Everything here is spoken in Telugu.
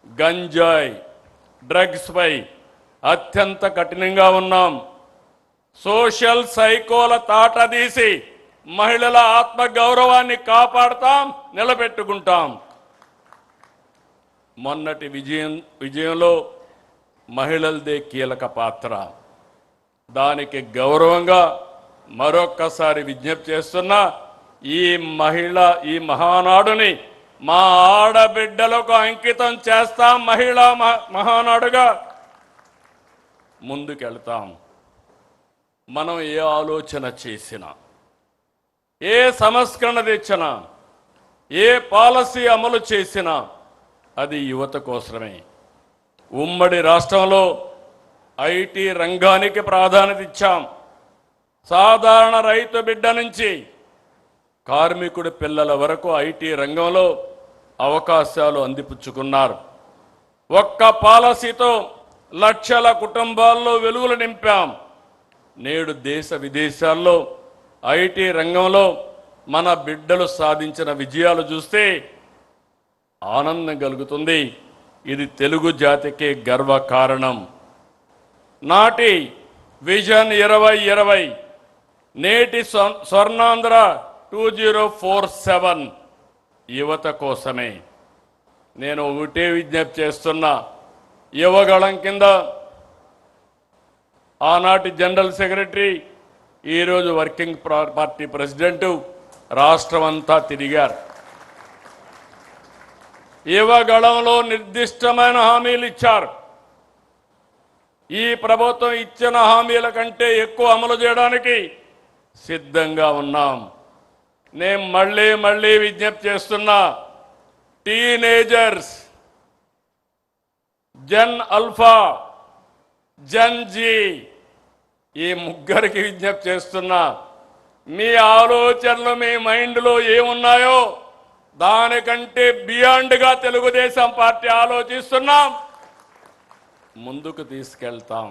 గంజాయి, డ్రగ్స్ పై అత్యంత కఠినంగా ఉన్నాం. సోషల్ సైకోల తాటదీసి మహిళల ఆత్మ గౌరవాన్ని కాపాడతాం, నిలబెట్టుకుంటాం. మొన్నటి విజయంలో మహిళలదే కీలక పాత్ర. దానికి గౌరవంగా మరొక్కసారి విజ్ఞప్తి చేస్తున్నా, ఈ మహానాడుని మా ఆడబిడ్డలకు అంకితం చేస్తాం. మహిళా మహానాడుగా ముందుకెళ్తాం. మనం ఏ ఆలోచన చేసినా, ఏ సంస్కరణ తెచ్చినా, ఏ పాలసీ అమలు చేసినా అది యువత కోసమే. ఉమ్మడి రాష్ట్రంలో ఐటీ రంగానికి ప్రాధాన్యత ఇచ్చాం. సాధారణ రైతు బిడ్డ నుంచి కార్మికుడి పిల్లల వరకు ఐటీ రంగంలో అవకాశాలు అందిపుచ్చుకున్నారు. ఒక్క పాలసీతో లక్షల కుటుంబాల్లో వెలుగులు నింపాం. నేడు దేశ విదేశాల్లో ఐటీ రంగంలో మన బిడ్డలు సాధించిన విజయాలు చూస్తే ఆనందం కలుగుతుంది. ఇది తెలుగు జాతికి గర్వకారణం. నాటి విజన్ 2020, నేటి స్వర్ణాంధ్ర 2047 యువత కోసమే. నేను ఒకటే విజ్ఞప్తి చేస్తున్నా, యువగళం కింద ఆనాటి జనరల్ సెక్రటరీ, ఈరోజు వర్కింగ్ పార్టీ ప్రెసిడెంట్ రాష్ట్రమంతా తిరిగారు. యువగళంలో నిర్దిష్టమైన హామీలు ఇచ్చారు. ఈ ప్రభుత్వం ఇచ్చిన హామీల కంటే ఎక్కువ అమలు చేయడానికి సిద్ధంగా ఉన్నాం. నేను మళ్ళీ విజ్ఞప్తి చేస్తున్నా, teenagers, gen alpha, gen Z, ఈ ముగ్గురికి విజ్ఞప్తి చేస్తున్నా, మీ ఆలోచనలు మీ మైండ్లో ఏమున్నాయో దానికంటే బియాండ్గా తెలుగుదేశం పార్టీ ఆలోచిస్తున్నాం, ముందుకు తీసుకెళ్తాం.